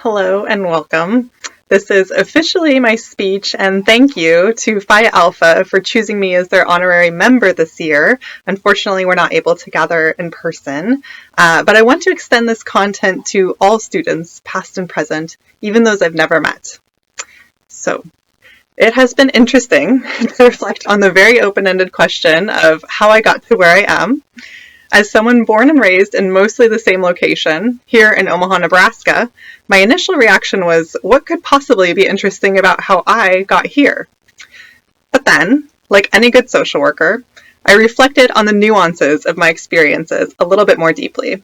Hello and welcome. This is officially my speech, and thank you to Phi Alpha for choosing me as their honorary member this year. Unfortunately, we're not able to gather in person, but I want to extend this content to all students, past and present, even those I've never met. So, it has been interesting to reflect on the very open-ended question of how I got to where I am. As someone born and raised in mostly the same location, here in Omaha, Nebraska, my initial reaction was, what could possibly be interesting about how I got here? But then, like any good social worker, I reflected on the nuances of my experiences a little bit more deeply.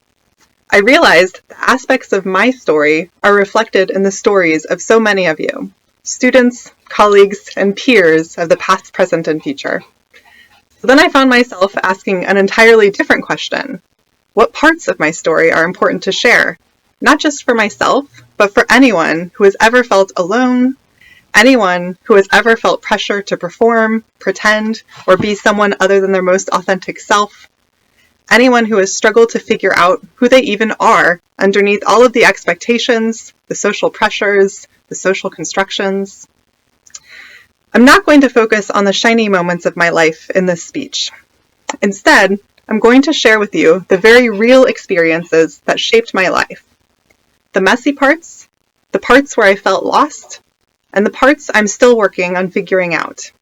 I realized the aspects of my story are reflected in the stories of so many of you, students, colleagues, and peers of the past, present, and future. So then I found myself asking an entirely different question. What parts of my story are important to share? Not just for myself, but for anyone who has ever felt alone, anyone who has ever felt pressure to perform, pretend, or be someone other than their most authentic self, anyone who has struggled to figure out who they even are underneath all of the expectations, the social pressures, the social constructions. I'm not going to focus on the shiny moments of my life in this speech. Instead, I'm going to share with you the very real experiences that shaped my life. The messy parts, the parts where I felt lost, and the parts I'm still working on figuring out.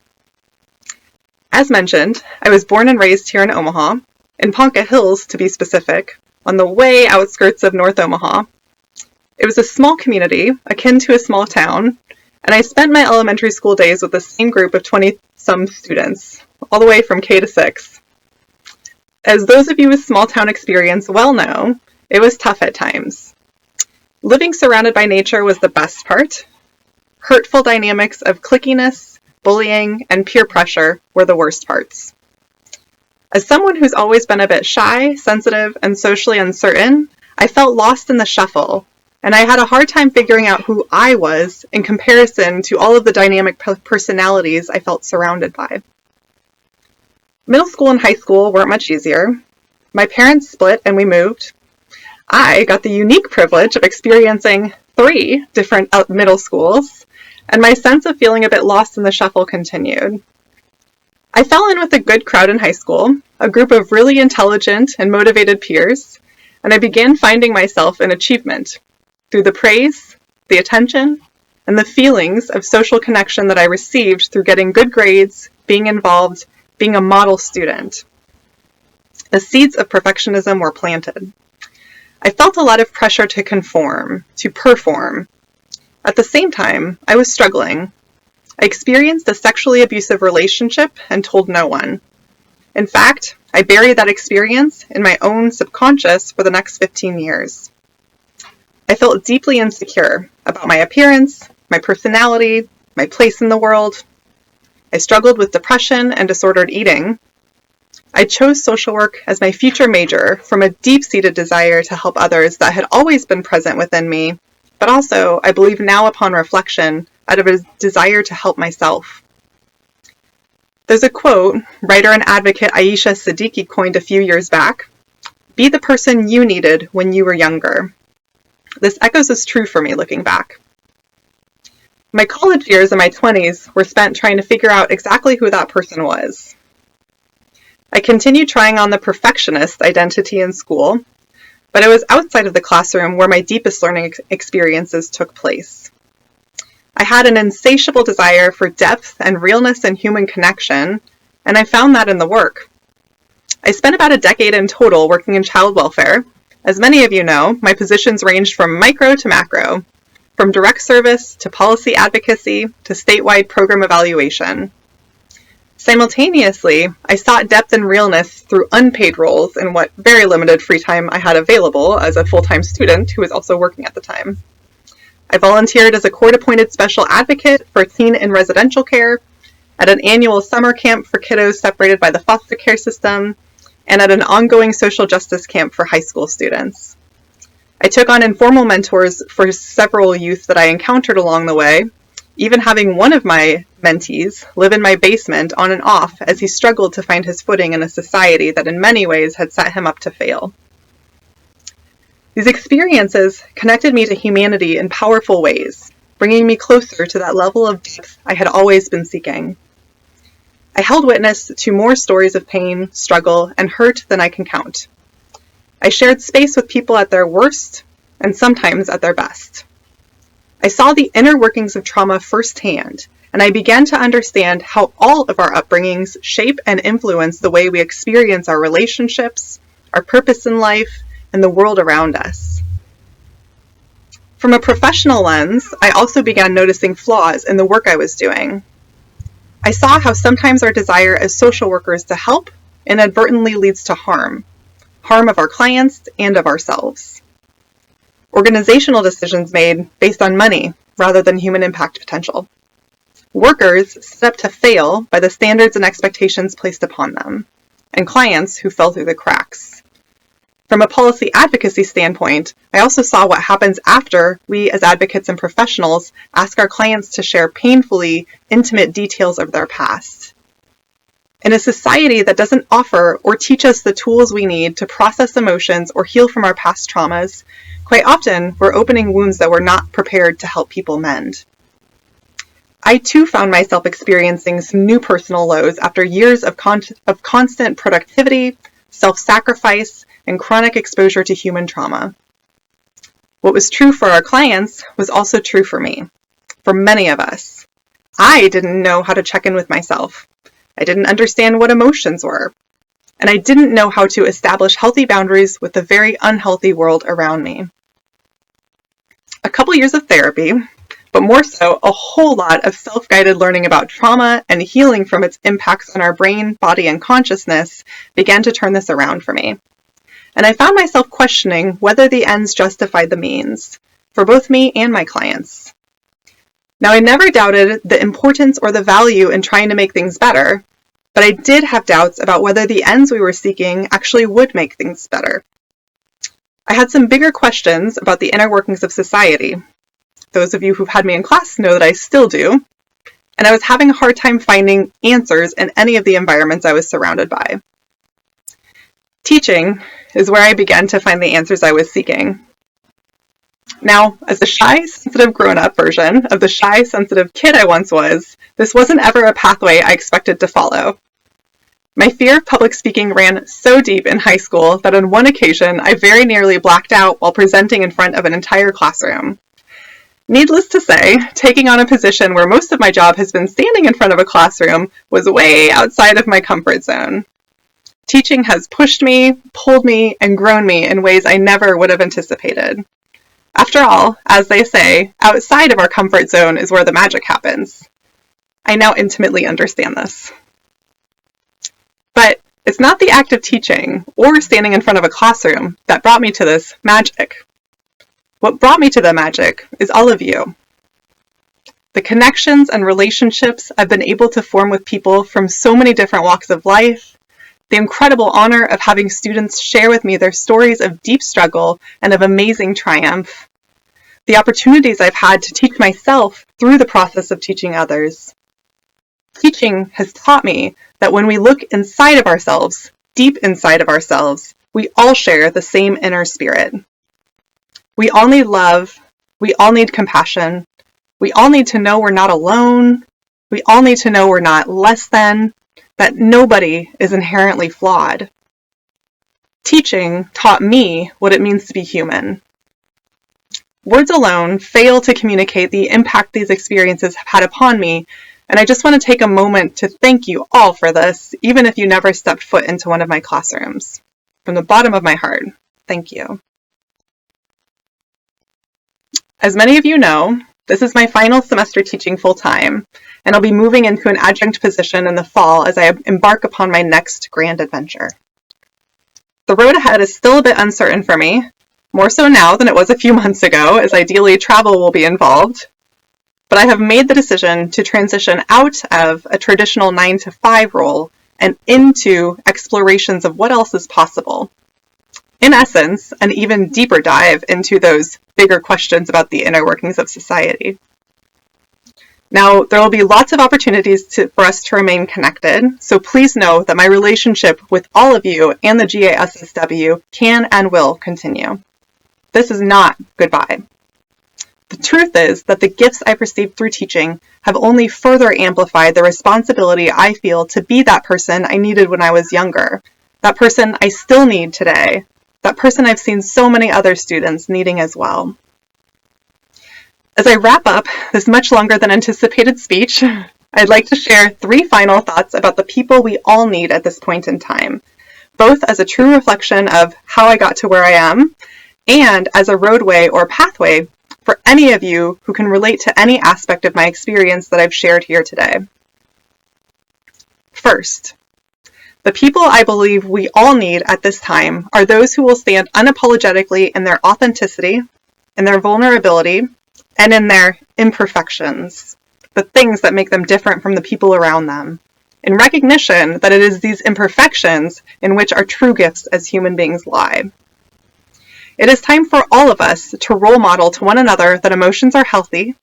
As mentioned, I was born and raised here in Omaha, in Ponca Hills to be specific, on the way outskirts of North Omaha. It was a small community, akin to a small town, and I spent my elementary school days with the same group of 20-some students, all the way from K to 6. As those of you with small town experience well know, it was tough at times. Living surrounded by nature was the best part. Hurtful dynamics of clickiness, bullying, and peer pressure were the worst parts. As someone who's always been a bit shy, sensitive, and socially uncertain, I felt lost in the shuffle, and I had a hard time figuring out who I was in comparison to all of the dynamic personalities I felt surrounded by. Middle school and high school weren't much easier. My parents split and we moved. I got the unique privilege of experiencing 3 different middle schools, and my sense of feeling a bit lost in the shuffle continued. I fell in with a good crowd in high school, a group of really intelligent and motivated peers, and I began finding myself in achievement through the praise, the attention, and the feelings of social connection that I received through getting good grades, being involved, being a model student. The seeds of perfectionism were planted. I felt a lot of pressure to conform, to perform. At the same time, I was struggling. I experienced a sexually abusive relationship and told no one. In fact, I buried that experience in my own subconscious for the next 15 years. I felt deeply insecure about my appearance, my personality, my place in the world. I struggled with depression and disordered eating. I chose social work as my future major from a deep-seated desire to help others that had always been present within me, but also, I believe now upon reflection, out of a desire to help myself. There's a quote writer and advocate Aisha Siddiqui coined a few years back: "Be the person you needed when you were younger." This echoes as true for me looking back. My college years in my 20s were spent trying to figure out exactly who that person was. I continued trying on the perfectionist identity in school, but it was outside of the classroom where my deepest learning experiences took place. I had an insatiable desire for depth and realness in human connection, and I found that in the work. I spent about a decade in total working in child welfare. As many of you know, my positions ranged from micro to macro, from direct service to policy advocacy to statewide program evaluation. Simultaneously, I sought depth and realness through unpaid roles in what very limited free time I had available as a full-time student who was also working at the time. I volunteered as a court-appointed special advocate for teen and residential care, at an annual summer camp for kiddos separated by the foster care system, and at an ongoing social justice camp for high school students. I took on informal mentors for several youth that I encountered along the way, even having one of my mentees live in my basement on and off as he struggled to find his footing in a society that in many ways had set him up to fail. These experiences connected me to humanity in powerful ways, bringing me closer to that level of depth I had always been seeking. I held witness to more stories of pain, struggle, and hurt than I can count. I shared space with people at their worst and sometimes at their best. I saw the inner workings of trauma firsthand, and I began to understand how all of our upbringings shape and influence the way we experience our relationships, our purpose in life, and the world around us. From a professional lens, I also began noticing flaws in the work I was doing. I saw how sometimes our desire as social workers to help inadvertently leads to harm of our clients and of ourselves. Organizational decisions made based on money rather than human impact potential. Workers set up to fail by the standards and expectations placed upon them, and clients who fell through the cracks. From a policy advocacy standpoint, I also saw what happens after we as advocates and professionals ask our clients to share painfully intimate details of their past. In a society that doesn't offer or teach us the tools we need to process emotions or heal from our past traumas, quite often we're opening wounds that we're not prepared to help people mend. I too found myself experiencing some new personal lows after years of constant productivity, self-sacrifice, and chronic exposure to human trauma. What was true for our clients was also true for me, for many of us. I didn't know how to check in with myself. I didn't understand what emotions were, and I didn't know how to establish healthy boundaries with the very unhealthy world around me. A couple years of therapy, but more so a whole lot of self-guided learning about trauma and healing from its impacts on our brain, body, and consciousness began to turn this around for me. And I found myself questioning whether the ends justified the means, for both me and my clients. Now, I never doubted the importance or the value in trying to make things better, but I did have doubts about whether the ends we were seeking actually would make things better. I had some bigger questions about the inner workings of society. Those of you who've had me in class know that I still do, and I was having a hard time finding answers in any of the environments I was surrounded by. Teaching is where I began to find the answers I was seeking. Now, as a shy, sensitive grown-up version of the shy, sensitive kid I once was, this wasn't ever a pathway I expected to follow. My fear of public speaking ran so deep in high school that on one occasion I very nearly blacked out while presenting in front of an entire classroom. Needless to say, taking on a position where most of my job has been standing in front of a classroom was way outside of my comfort zone. Teaching has pushed me, pulled me, and grown me in ways I never would have anticipated. After all, as they say, outside of our comfort zone is where the magic happens. I now intimately understand this. But it's not the act of teaching or standing in front of a classroom that brought me to this magic. What brought me to the magic is all of you. The connections and relationships I've been able to form with people from so many different walks of life, the incredible honor of having students share with me their stories of deep struggle and of amazing triumph, the opportunities I've had to teach myself through the process of teaching others. Teaching has taught me that when we look inside of ourselves, deep inside of ourselves, we all share the same inner spirit. We all need love. We all need compassion. We all need to know we're not alone. We all need to know we're not less than, that nobody is inherently flawed. Teaching taught me what it means to be human. Words alone fail to communicate the impact these experiences have had upon me, and I just want to take a moment to thank you all for this, even if you never stepped foot into one of my classrooms. From the bottom of my heart, thank you. As many of you know, this is my final semester teaching full-time, and I'll be moving into an adjunct position in the fall as I embark upon my next grand adventure. The road ahead is still a bit uncertain for me, more so now than it was a few months ago, as ideally travel will be involved. But I have made the decision to transition out of a traditional 9-to-5 role and into explorations of what else is possible. In essence, an even deeper dive into those bigger questions about the inner workings of society. Now, there will be lots of opportunities for us to remain connected, so please know that my relationship with all of you and the GASSW can and will continue. This is not goodbye. The truth is that the gifts I've received through teaching have only further amplified the responsibility I feel to be that person I needed when I was younger, that person I still need today, that person I've seen so many other students needing as well. As I wrap up this much longer than anticipated speech, I'd like to share 3 final thoughts about the people we all need at this point in time, both as a true reflection of how I got to where I am, and as a roadway or pathway for any of you who can relate to any aspect of my experience that I've shared here today. First, the people I believe we all need at this time are those who will stand unapologetically in their authenticity, in their vulnerability, and in their imperfections, the things that make them different from the people around them, in recognition that it is these imperfections in which our true gifts as human beings lie. It is time for all of us to role model to one another that emotions are healthy,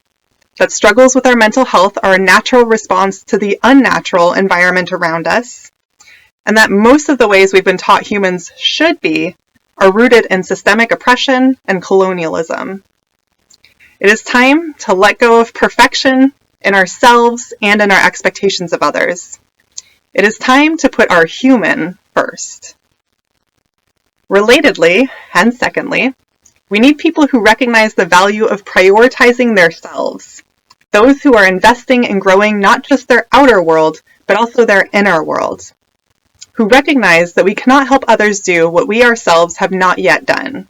that struggles with our mental health are a natural response to the unnatural environment around us, and that most of the ways we've been taught humans should be are rooted in systemic oppression and colonialism. It is time to let go of perfection in ourselves and in our expectations of others. It is time to put our human first. Relatedly, and secondly, we need people who recognize the value of prioritizing their selves, those who are investing in growing not just their outer world, but also their inner world, who recognize that we cannot help others do what we ourselves have not yet done.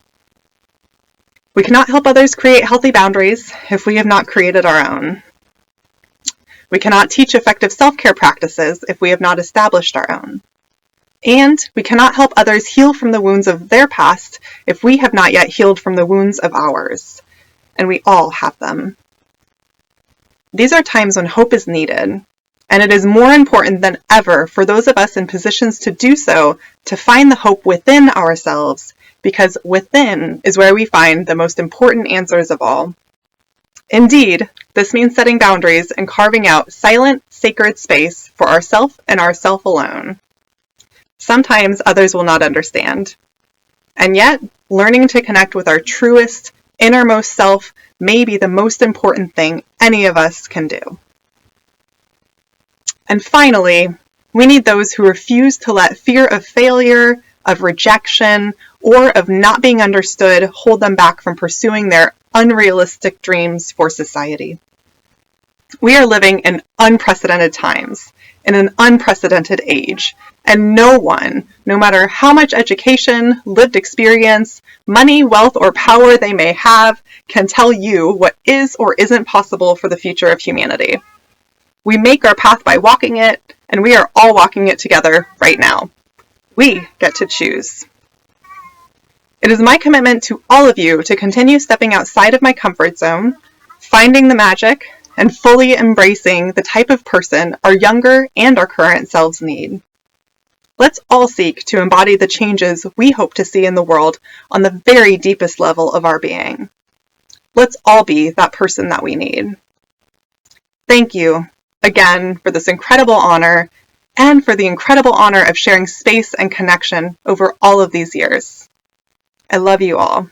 We cannot help others create healthy boundaries if we have not created our own. We cannot teach effective self-care practices if we have not established our own. And we cannot help others heal from the wounds of their past if we have not yet healed from the wounds of ours. And we all have them. These are times when hope is needed, and it is more important than ever for those of us in positions to do so to find the hope within ourselves, because within is where we find the most important answers of all. Indeed, this means setting boundaries and carving out silent, sacred space for ourself and ourself alone. Sometimes others will not understand. And yet, learning to connect with our truest, innermost self may be the most important thing any of us can do. And finally, we need those who refuse to let fear of failure, of rejection, or of not being understood hold them back from pursuing their unrealistic dreams for society. We are living in unprecedented times, in an unprecedented age, and no one, no matter how much education, lived experience, money, wealth, or power they may have, can tell you what is or isn't possible for the future of humanity. We make our path by walking it, and we are all walking it together right now. We get to choose. It is my commitment to all of you to continue stepping outside of my comfort zone, finding the magic, and fully embracing the type of person our younger and our current selves need. Let's all seek to embody the changes we hope to see in the world on the very deepest level of our being. Let's all be that person that we need. Thank you again for this incredible honor and for the incredible honor of sharing space and connection over all of these years. I love you all.